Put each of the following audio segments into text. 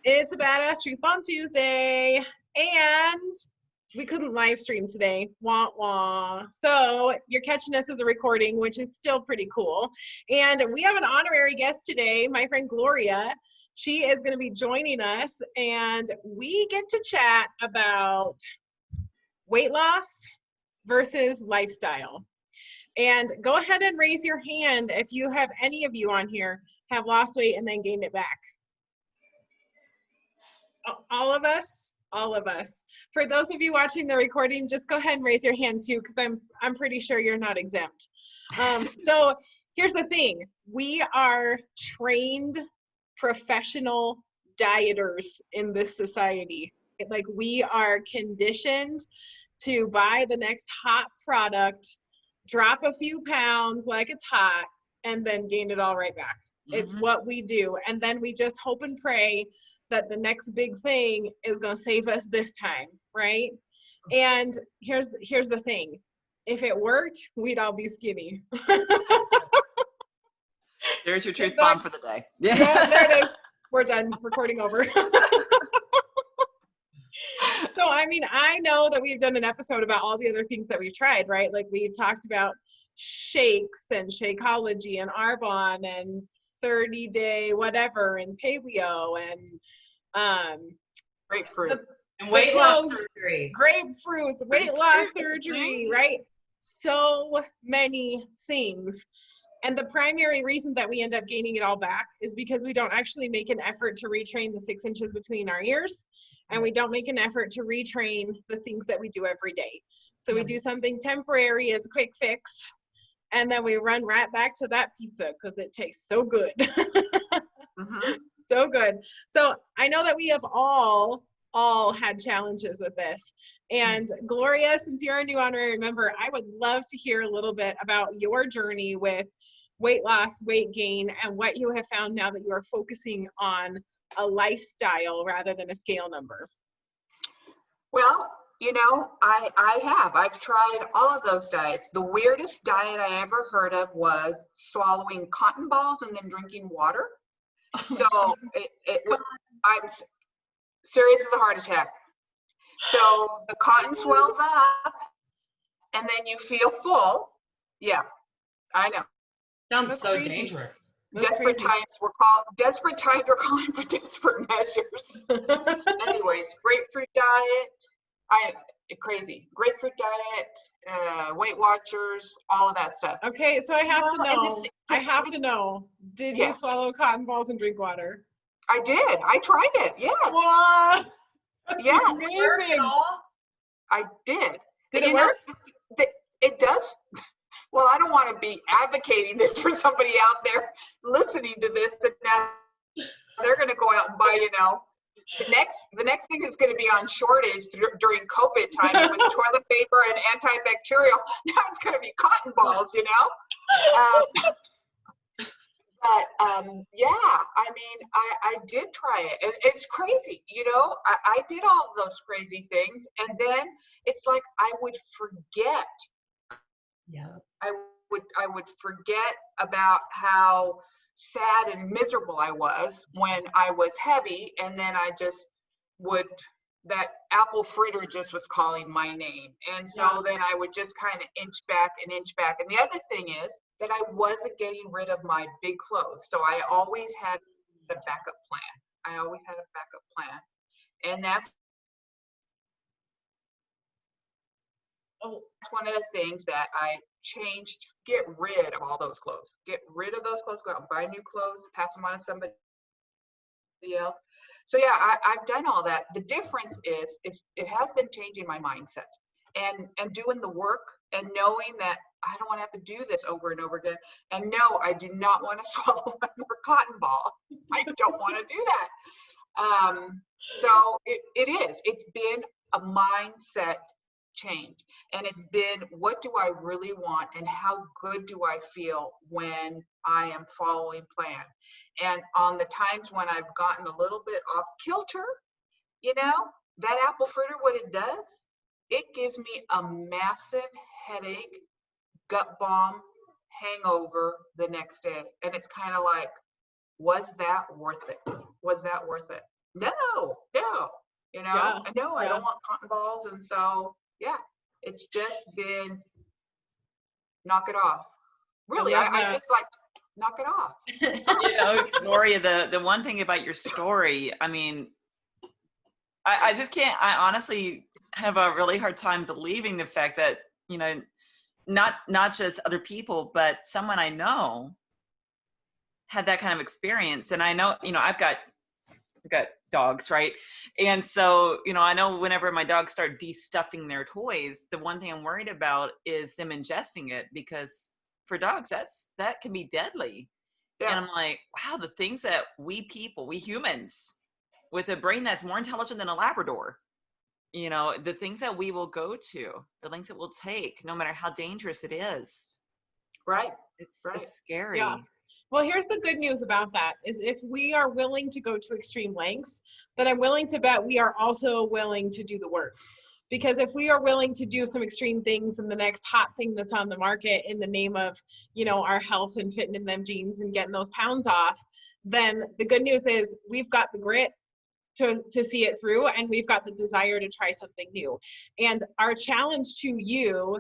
It's a Badass Truth Bomb Tuesday, and we couldn't live stream today. Wah wah. So you're catching us as a recording, which is still pretty cool. And we have an honorary guest today, my friend Gloria. She is going to be joining us, and we get to chat about weight loss versus lifestyle. And go ahead and raise your hand if you have any of you on here have lost weight and then gained it back. All of us, all of us. For those of you watching the recording, just go ahead and raise your hand too, because I'm pretty sure you're not exempt. So here's the thing: we are trained professional dieters in this society. Like, we are conditioned to buy the next hot product, drop a few pounds like it's hot, and then gain it all right back. Mm-hmm. It's what we do, and then we just hope and pray that the next big thing is going to save us this time, right? And here's the thing: if it worked, we'd all be skinny. There's your truth bomb for the day. Yeah, there it is. We're done. Recording over. So, I mean, I know that we've done an episode about all the other things that we've tried, right? Like, we've talked about shakes and Shakeology and Arbonne and 30-day whatever and paleo and grapefruit and weight loss surgery. Grapefruit, weight loss surgery, right? So many things. And the primary reason that we end up gaining it all back is because we don't actually make an effort to retrain the 6 inches between our ears. And we don't make an effort to retrain the things that we do every day. So we do something temporary as a quick fix, and then we run right back to that pizza because it tastes so good. Mm-hmm. So good. So I know that we have all had challenges with this. And Gloria, since you're a new honorary member, I would love to hear a little bit about your journey with weight loss, weight gain, and what you have found now that you are focusing on a lifestyle rather than a scale number. Well, you know, I've tried all of those diets. The weirdest diet I ever heard of was swallowing cotton balls and then drinking water. So I'm serious as a heart attack. So the cotton swells up and then you feel full. Yeah, I know. Sounds so dangerous. Desperate times we're calling for desperate measures. Anyways, grapefruit diet, crazy. Grapefruit diet, Weight Watchers, all of that stuff. Okay, so I have to know, did you swallow cotton balls and drink water? I did. I tried it. Yes. What? Yes. Amazing. I did. Did it work? It does. Well, I don't want to be advocating this for somebody out there listening to this, and now they're going to go out and buy, the next thing is going to be on shortage during COVID time. It was toilet paper and antibacterial. Now it's going to be cotton balls, Yeah, I mean, I did try it. It's crazy, I did all of those crazy things, and then it's like I would forget. Yeah. I would forget about how sad and miserable I was when I was heavy, and then that apple fritter just was calling my name. And so then I would just kind of inch back. And the other thing is that I wasn't getting rid of my big clothes. So I always had a backup plan. And that's one of the things that I changed. Get rid of all those clothes. Get rid of those clothes. Go out and buy new clothes. Pass them on to somebody else. So yeah, I've done all that. The difference is it has been changing my mindset and doing the work and knowing that I don't want to have to do this over and over again. And no, I do not want to swallow one more cotton ball. I don't want to do that. So it's been a mindset change, and it's been, what do I really want and how good do I feel when I am following plan? And on the times when I've gotten a little bit off kilter, that apple fritter, what it does, it gives me a massive headache, gut bomb, hangover the next day. And it's kind of like, was that worth it? no, you know, Yeah, I know I yeah. don't want cotton balls. And so, yeah, it's just been knock it off. I Really, love I that. just like knock it off. You know, Gloria, the one thing about your story, I mean, I just can't, I honestly have a really hard time believing the fact that, you know, not just other people, but someone I know had that kind of experience. And I know, you know, I've got dogs, right? And so, you know, I know whenever my dogs start de-stuffing their toys, the one thing I'm worried about is them ingesting it, because for dogs, that can be deadly. And Yeah, I'm like, wow, the things that we humans with a brain that's more intelligent than a Labrador, you know, the things that we will go to, the lengths it will take, no matter how dangerous it is. right, It's right. scary. Yeah. Well, here's the good news about that is if we are willing to go to extreme lengths, then I'm willing to bet we are also willing to do the work. Because if we are willing to do some extreme things and the next hot thing that's on the market in the name of, you know, our health and fitting in them jeans and getting those pounds off, then the good news is we've got the grit to see it through, and we've got the desire to try something new. And our challenge to you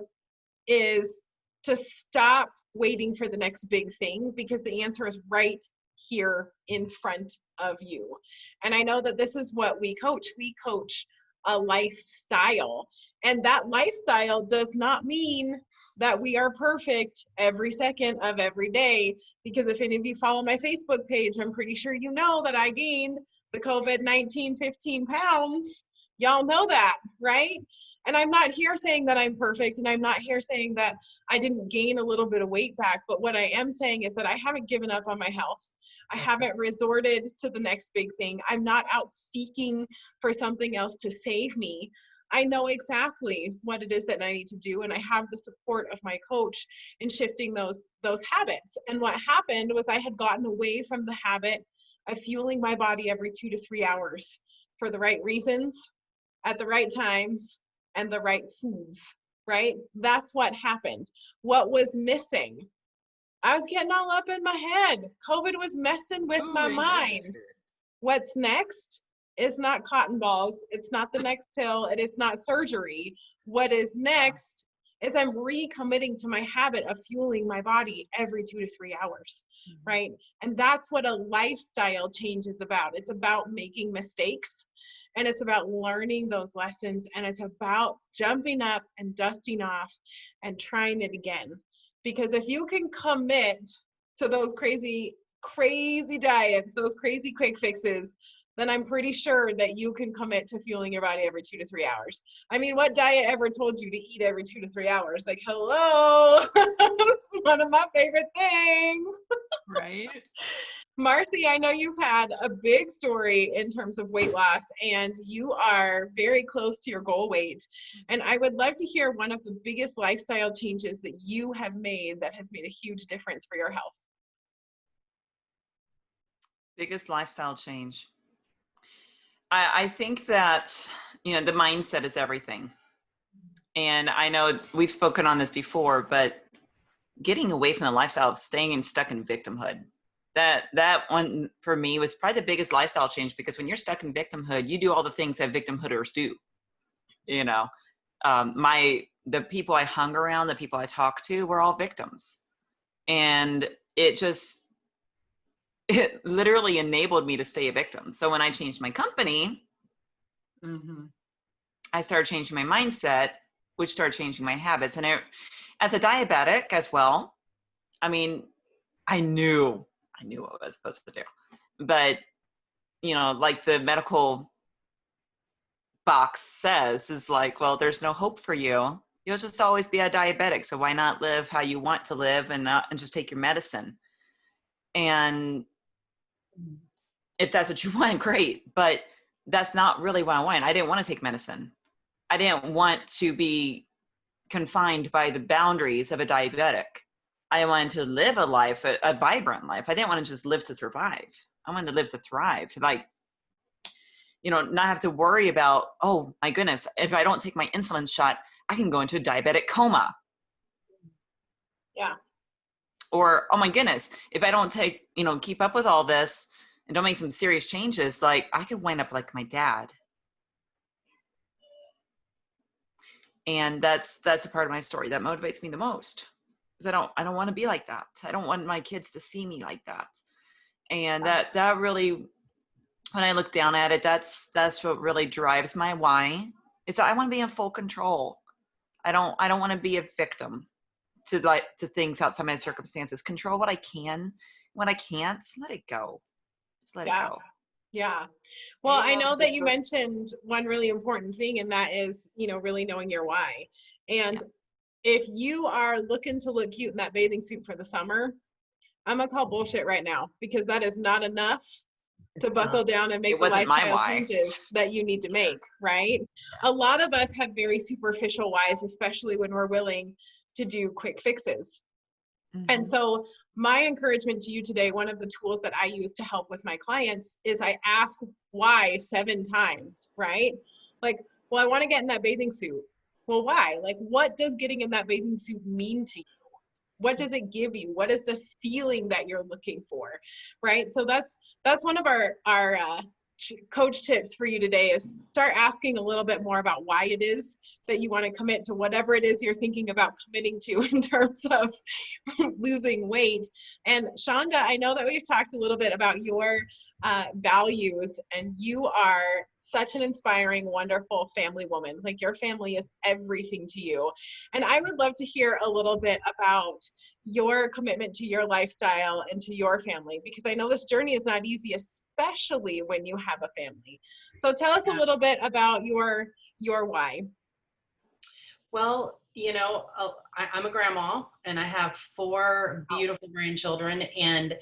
is to stop waiting for the next big thing, because the answer is right here in front of you. And I know that this is what we coach. We coach a lifestyle. And that lifestyle does not mean that we are perfect every second of every day. Because if any of you follow my Facebook page, I'm pretty sure you know that I gained the COVID-19 15 pounds. Y'all know that, right? And I'm not here saying that I'm perfect, and I'm not here saying that I didn't gain a little bit of weight back, but what I am saying is that I haven't given up on my health. I haven't resorted to the next big thing. I'm not out seeking for something else to save me. I know exactly what it is that I need to do, and I have the support of my coach in shifting those habits. And what happened was I had gotten away from the habit of fueling my body every 2 to 3 hours for the right reasons, at the right times, and the right foods, right? That's what happened. What was missing? I was getting all up in my head. COVID was messing with my mind. What's next is not cotton balls. It's not the next pill. It is not surgery. What is next is I'm recommitting to my habit of fueling my body every 2 to 3 hours, right? And that's what a lifestyle change is about. It's about making mistakes, and it's about learning those lessons, and it's about jumping up and dusting off and trying it again. Because if you can commit to those crazy diets, those crazy quick fixes, then I'm pretty sure that you can commit to fueling your body every 2 to 3 hours. I mean, what diet ever told you to eat every 2 to 3 hours? Like, hello, it's one of my favorite things. Right. Marcy, I know you've had a big story in terms of weight loss, and you are very close to your goal weight. And I would love to hear one of the biggest lifestyle changes that you have made that has made a huge difference for your health. Biggest lifestyle change. I think that, you know, the mindset is everything. And I know we've spoken on this before, but getting away from the lifestyle of staying and stuck in victimhood, that one for me was probably the biggest lifestyle change, because when you're stuck in victimhood, you do all the things that victimhooders do. You know, the people I hung around, the people I talked to were all victims. And it literally enabled me to stay a victim. So when I changed my company, I started changing my mindset, which started changing my habits. And as a diabetic as well, I mean, I knew what I was supposed to do, but you know, like the medical box says, is like, well, there's no hope for you. You'll just always be a diabetic. So why not live how you want to live and just take your medicine? And if that's what you want, great. But that's not really what I want. I didn't want to take medicine. I didn't want to be confined by the boundaries of a diabetic. I wanted to live a life, a vibrant life. I didn't want to just live to survive. I wanted to live to thrive. Like, you know, not have to worry about, oh my goodness, if I don't take my insulin shot, I can go into a diabetic coma. Yeah. Or, oh my goodness, if I don't keep up with all this, and don't make some serious changes, like I could wind up like my dad. And that's a part of my story that motivates me the most, because I don't want to be like that. I don't want my kids to see me like that. And that really, when I look down at it, that's what really drives my why. Is that I want to be in full control. I don't want to be a victim to things outside my circumstances. Control what I can. When I can't, let it go. Just let it go. Yeah. Well, I And know that just you mentioned one really important thing, and that is, really knowing your why. And if you are looking to look cute in that bathing suit for the summer, I'm gonna call bullshit right now, because that is not enough to buckle down and make the lifestyle changes that you need to make, right? A lot of us have very superficial whys, especially when we're willing to do quick fixes. And so my encouragement to you today, one of the tools that I use to help with my clients is I ask why 7 times, right? Like, well, I want to get in that bathing suit. Well, why? Like, what does getting in that bathing suit mean to you? What does it give you? What is the feeling that you're looking for, right? So that's one of our coach tips for you today, is start asking a little bit more about why it is that you want to commit to whatever it is you're thinking about committing to in terms of losing weight. And Shonda, I know that we've talked a little bit about your values, and you are such an inspiring, wonderful family woman. Like, your family is everything to you. And I would love to hear a little bit about your commitment to your lifestyle and to your family, because I know this journey is not easy, especially when you have a family. So tell us a little bit about your why. Well, I'm a grandma, and I have 4 beautiful grandchildren, and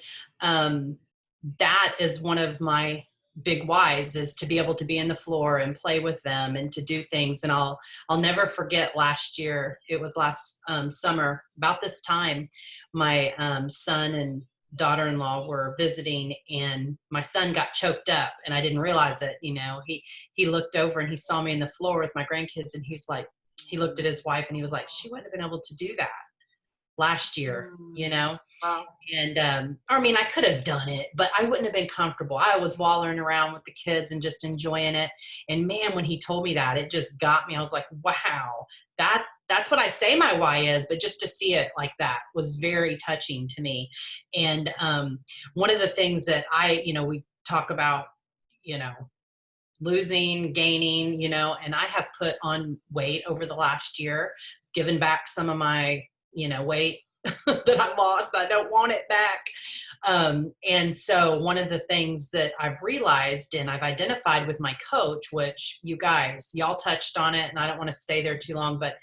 that is one of my big whys, is to be able to be in the floor and play with them and to do things. And I'll never forget last year. It was last summer, about this time, my son and daughter-in-law were visiting, and my son got choked up, and I didn't realize it. He looked over and he saw me in the floor with my grandkids, and he looked at his wife and he was like, she wouldn't have been able to do that last year, Wow. And I could have done it, but I wouldn't have been comfortable. I was wallering around with the kids and just enjoying it. And man, when he told me that, it just got me. I was like, wow, that's what I say my why is, but just to see it like that was very touching to me. And one of the things that we talk about, losing, gaining, and I have put on weight over the last year, given back some of my, weight that I lost, but I don't want it back. And so one of the things that I've realized and I've identified with my coach, which y'all touched on it, and I don't want to stay there too long, but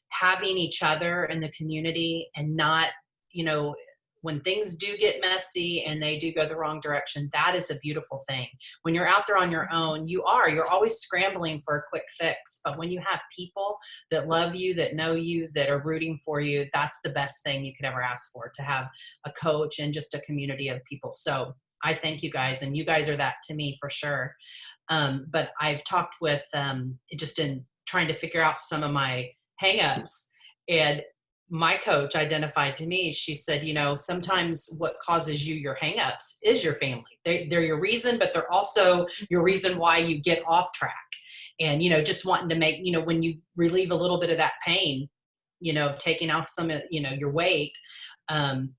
having each other in the community, and not, when things do get messy and they do go the wrong direction, that is a beautiful thing. When you're out there on your own, you're always scrambling for a quick fix. But when you have people that love you, that know you, that are rooting for you, that's the best thing you could ever ask for, to have a coach and just a community of people. So I thank you guys, and you guys are that to me for sure. But I've talked with, just in trying to figure out some of my hangups, and my coach identified to me, she said, sometimes what causes you your hangups is your family. They're your reason, but they're also your reason why you get off track. And, just wanting to make, when you relieve a little bit of that pain, of taking off some of, your weight,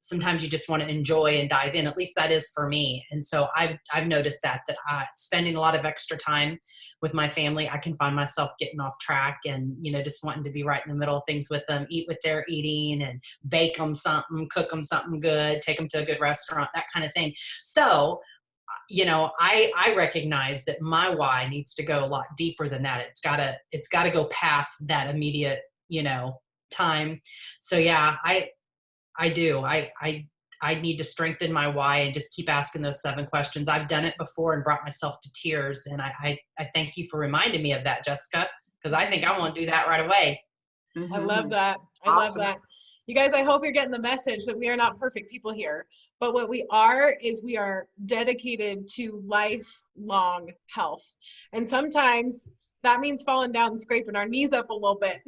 sometimes you just want to enjoy and dive in. At least that is for me. And so I've noticed that spending a lot of extra time with my family, I can find myself getting off track and, just wanting to be right in the middle of things with them, eat what they're eating, and bake them something, cook them something good, take them to a good restaurant, that kind of thing. So, I recognize that my why needs to go a lot deeper than that. It's gotta go past that immediate, time. So yeah, I do. I need to strengthen my why and just keep asking those 7 questions. I've done it before and brought myself to tears. And I thank you for reminding me of that, Jessica, because I think I want to do that right away. I love that. I love that. You guys, I hope you're getting the message that we are not perfect people here. But what we are is we are dedicated to lifelong health. And sometimes that means falling down and scraping our knees up a little bit.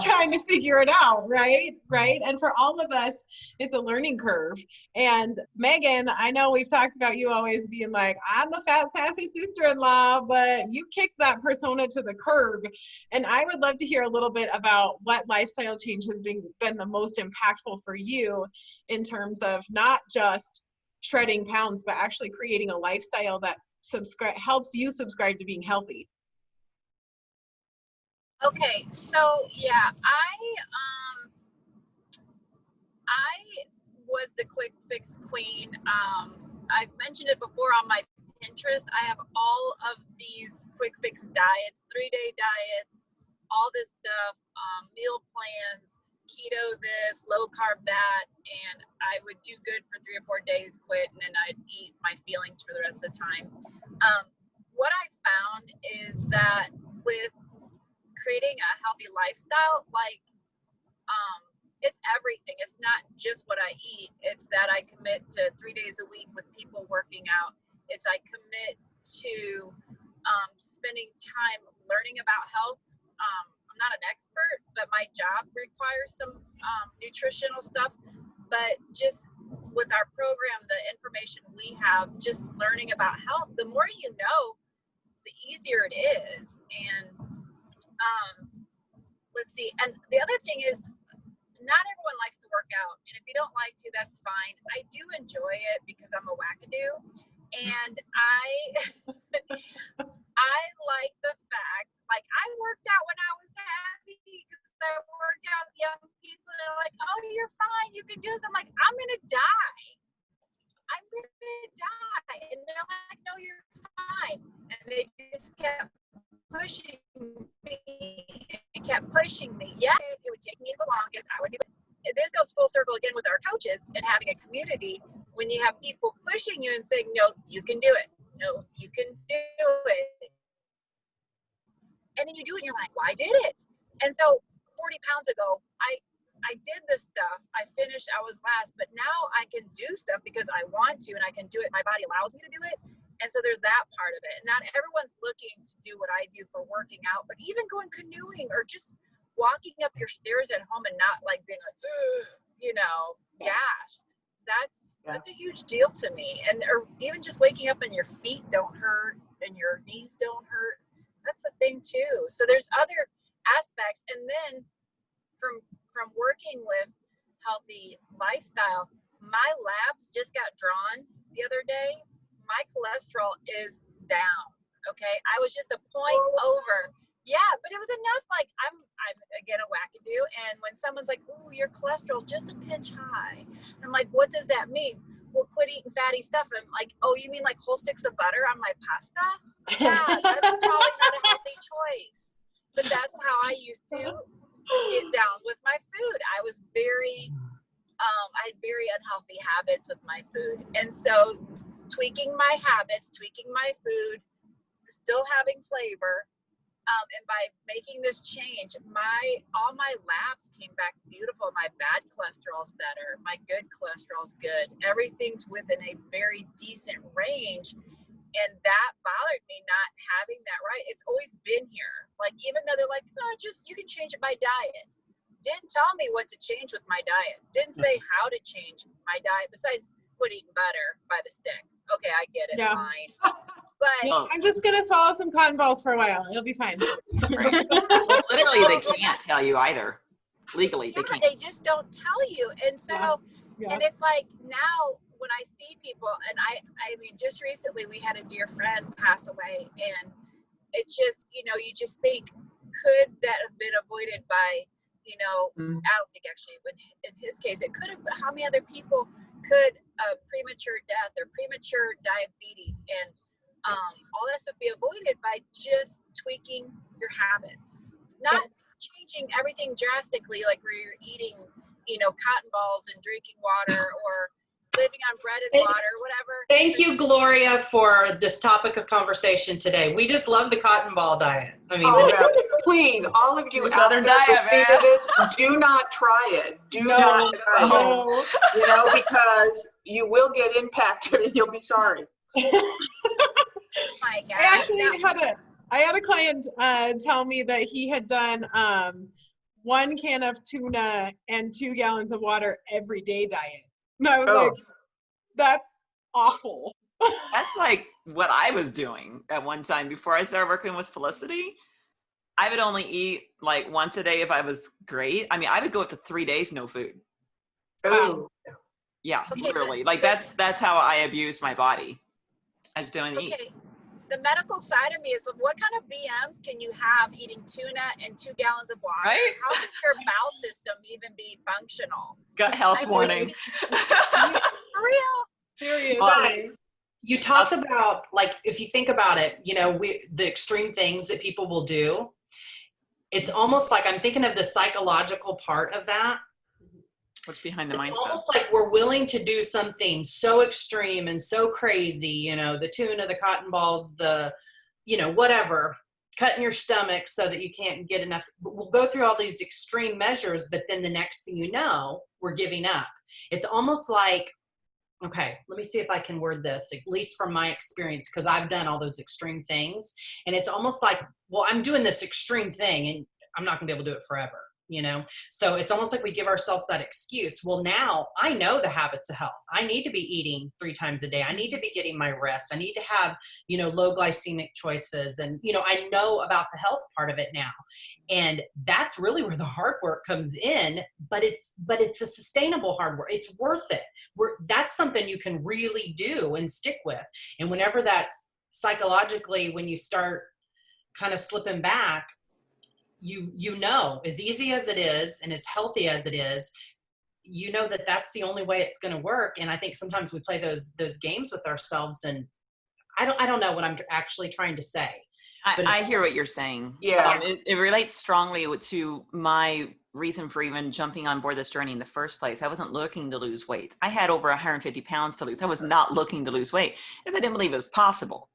trying to figure it out, right? And for all of us, it's a learning curve. And Megan, I know we've talked about you always being like, I'm the fat, sassy sister-in-law, but you kicked that persona to the curb. And I would love to hear a little bit about what lifestyle change has been the most impactful for you in terms of not just shredding pounds, but actually creating a lifestyle that helps you subscribe to being healthy. Okay, so yeah, I was the quick fix queen. I've mentioned it before on my Pinterest. I have all of these quick fix diets, 3-day diets, all this stuff, meal plans, keto this, low carb that, and I would do good for 3 or 4 days, quit, and then I'd eat my feelings for the rest of the time. What I found is that with creating a healthy lifestyle, like it's everything. It's not just what I eat. It's that I commit to 3 days a week with people working out. It's I commit to spending time learning about health. I'm not an expert, but my job requires some nutritional stuff. But just with our program, the information we have, just learning about health, the more you know, the easier it is. And let's see. And the other thing is, not everyone likes to work out. And if you don't like to, that's fine. I do enjoy it because I'm a wackadoo. And I like the fact, like, I worked out when I was happy because I worked out with young people. They're like, oh, you're fine. You can do this. I'm like, I'm going to die. I'm going to die. And they're like, no, you're fine. And they just kept pushing me and kept pushing me. Yeah, it would take me the longest. I would do it. And this goes full circle again with our coaches and having a community. When you have people pushing you and saying, no, you can do it. No, you can do it. And then you do it and you're like, well, I did it. And so 40 pounds ago, I did this stuff. I finished, I was last, but now I can do stuff because I want to and I can do it. My body allows me to do it. And so there's that part of it. And not everyone's looking to do what I do for working out, but even going canoeing or just walking up your stairs at home and not like being like, gassed. That's a huge deal to me. And or even just waking up and your feet don't hurt and your knees don't hurt. That's a thing too. So there's other aspects. And then from working with healthy lifestyle, my labs just got drawn the other day. My cholesterol is down. Okay. I was just a point over. Yeah, but it was enough. Like I'm again a wackadoo. And when someone's like, ooh, your cholesterol's just a pinch high. I'm like, what does that mean? Well, quit eating fatty stuff. I'm like, oh, you mean like whole sticks of butter on my pasta? Yeah, that's probably not a healthy choice. But that's how I used to get down with my food. I was I had very unhealthy habits with my food. And so tweaking my habits, tweaking my food, still having flavor, and by making this change, all my labs came back beautiful. My bad cholesterol's better. My good cholesterol's good. Everything's within a very decent range. And that bothered me not having that right. It's always been here. Like, even though they're like, no, you can change it by diet. Didn't tell me what to change with my diet. Didn't say how to change my diet besides quit eating butter by the stick. Okay, I get it. Yeah. Fine. But I'm just going to swallow some cotton balls for a while. It'll be fine. Right. Well, literally, they can't tell you either. Legally, they can't. They just don't tell you. And so, and it's like now when I see people, and I mean, just recently we had a dear friend pass away, and it's just, you just think, could that have been avoided by, I don't think actually, but in his case it could have, but how many other people could premature death or premature diabetes and all that stuff be avoided by just tweaking your habits, not changing everything drastically, like where you're eating, cotton balls and drinking water or living on bread and water, whatever. Thank you, Gloria, for this topic of conversation today. We just love the cotton ball diet. I mean, please, all of you out there listening to this, do not try it. Do not try it. Because you will get impacted and you'll be sorry. My God. I actually had a client tell me that he had done 1 can of tuna and 2 gallons of water every day diet. And I was Oh. like, that's awful. That's like what I was doing at one time before I started working with Felicity. I would only eat like once a day if I was great. I mean, I would go up to 3 days no food. Oh. Yeah, Okay, literally. Like that's how I abused my body. I just didn't eat. Okay. The medical side of me is what kind of BMs can you have eating tuna and 2 gallons of water? Right? How can your bowel system even be functional? Gut health I mean, warning. For real? Seriously. Guys, you talk about, like, if you think about it, you know, the extreme things that people will do, it's almost like I'm thinking of the psychological part of that. What's behind the It's mindset? almost like we're willing to do something so extreme and so crazy, you know, the tuna, the cotton balls, the, you know, whatever, cutting your stomach so that you can't get enough. We'll go through all these extreme measures, but then the next thing you know, we're giving up. It's almost like, okay, let me see if I can word this, at least from my experience, because I've done all those extreme things. And it's almost like, well, I'm doing this extreme thing and I'm not gonna be able to do it forever, you know? So it's almost like we give ourselves that excuse. Well, now I know the habits of health. I need to be eating 3 times a day. I need to be getting my rest. I need to have, you know, low glycemic choices. And, you know, I know about the health part of it now. And that's really where the hard work comes in, but it's a sustainable hard work. It's worth it. That's something you can really do and stick with. And whenever that psychologically, when you start kind of slipping back, you know, as easy as it is and as healthy as it is, you know that that's the only way it's going to work. And I think sometimes we play those games with ourselves, and I don't know what I'm actually trying to say. I hear what you're saying. Yeah. It relates strongly to my reason for even jumping on board this journey in the first place. I wasn't looking to lose weight. I had over 150 pounds to lose. I was not looking to lose weight because I didn't believe it was possible.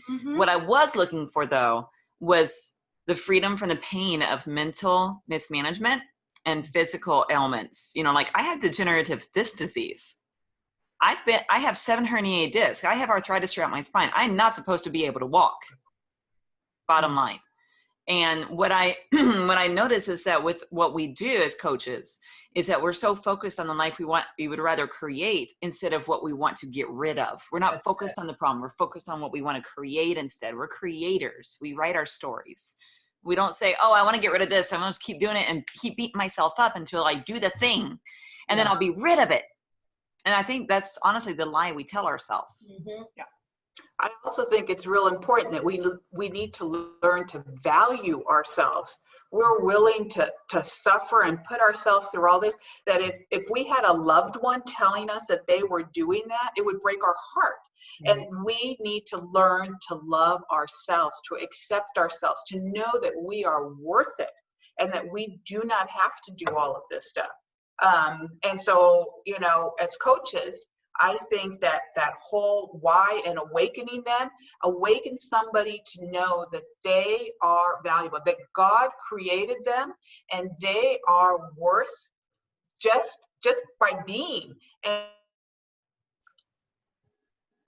Mhm. What I was looking for, though, was the freedom from the pain of mental mismanagement and physical ailments. You know, like I have degenerative disc disease. I have 7 herniated discs. I have arthritis throughout my spine. I'm not supposed to be able to walk. Bottom line. And what I what I notice is that with what we do as coaches is that we're so focused on the life we would rather create instead of what we want to get rid of. We're not focused on the problem. We're focused on what we want to create instead. We're creators. We write our stories. We don't say, oh, I want to get rid of this. I'm going to keep doing it and keep beating myself up until I do the thing and then I'll be rid of it. And I think that's honestly the lie we tell ourselves. Mm-hmm. Yeah. I also think it's real important that we need to learn to value ourselves. We're willing to suffer and put ourselves through all this, that if we had a loved one telling us that they were doing that, it would break our heart. Mm-hmm. And we need to learn to love ourselves, to accept ourselves, to know that we are worth it and that we do not have to do all of this stuff. And so, you know, as coaches, I think that whole why and awakening them, awaken somebody to know that they are valuable, that God created them and they are worth just by being.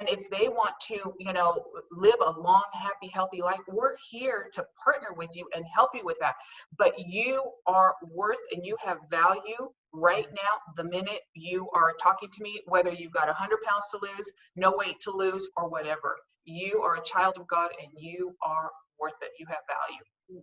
And if they want to, you know, live a long, happy, healthy life, we're here to partner with you and help you with that. But you are worth and you have value right now, the minute you are talking to me, whether you've got 100 pounds to lose, no weight to lose, or whatever. You are a child of God and you are worth it. You have value.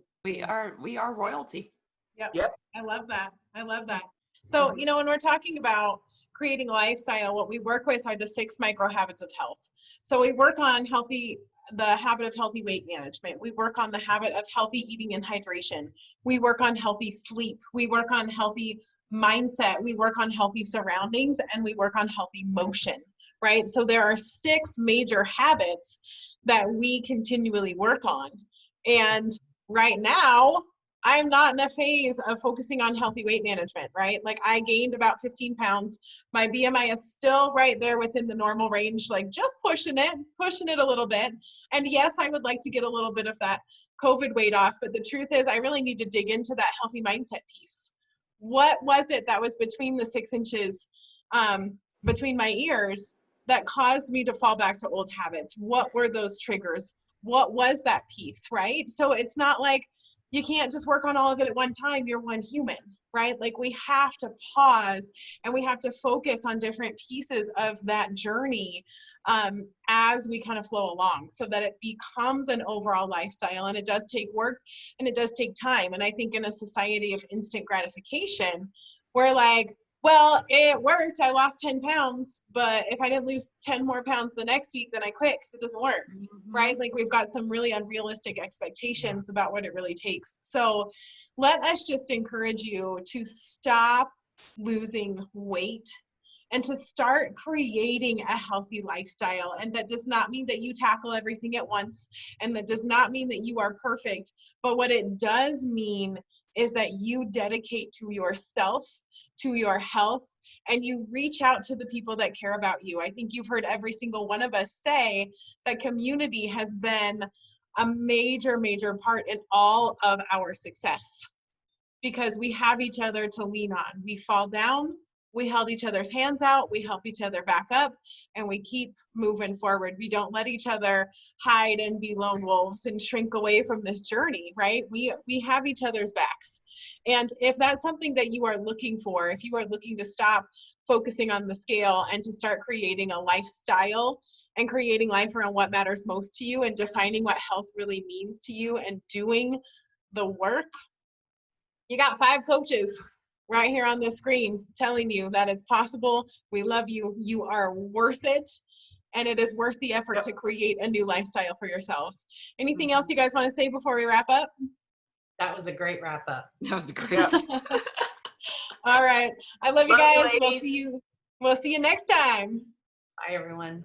We are royalty. Yep. I love that. I love that. So, you know, when we're talking about creating a lifestyle, what we work with are the 6 micro habits of health. So we work on the habit of healthy weight management. We work on the habit of healthy eating and hydration. We work on healthy sleep. We work on healthy mindset. We work on healthy surroundings, and we work on healthy motion, right? So there are 6 major habits that we continually work on. And right now, I'm not in a phase of focusing on healthy weight management, right? Like I gained about 15 pounds. My BMI is still right there within the normal range, like just pushing it a little bit. And yes, I would like to get a little bit of that COVID weight off, but the truth is I really need to dig into that healthy mindset piece. What was it that was between the 6 inches between my ears that caused me to fall back to old habits? What were those triggers? What was that piece, right? So it's not like you can't just work on all of it at one time. You're one human, right? Like we have to pause and we have to focus on different pieces of that journey as we kind of flow along so that it becomes an overall lifestyle. And it does take work and it does take time. And I think in a society of instant gratification, we're like, well, it worked. I lost 10 pounds, but if I didn't lose 10 more pounds the next week, then I quit because it doesn't work, right? Like we've got some really unrealistic expectations about what it really takes. So let us just encourage you to stop losing weight and to start creating a healthy lifestyle. And that does not mean that you tackle everything at once. And that does not mean that you are perfect. But what it does mean is that you dedicate to yourself, to your health, and you reach out to the people that care about you. I think you've heard every single one of us say that community has been a major, major part in all of our success because we have each other to lean on. We fall down, we held each other's hands out, we help each other back up, and we keep moving forward. We don't let each other hide and be lone wolves and shrink away from this journey, right? We have each other's backs. And if that's something that you are looking for, if you are looking to stop focusing on the scale and to start creating a lifestyle and creating life around what matters most to you and defining what health really means to you and doing the work, you got 5 coaches right here on the screen telling you that it's possible. We love you. You are worth it. And it is worth the effort to create a new lifestyle for yourselves. Anything else you guys want to say before we wrap up? That was a great wrap up. That was great. All right. I love you Love you, guys. ladies. We'll see you next time. Bye, everyone.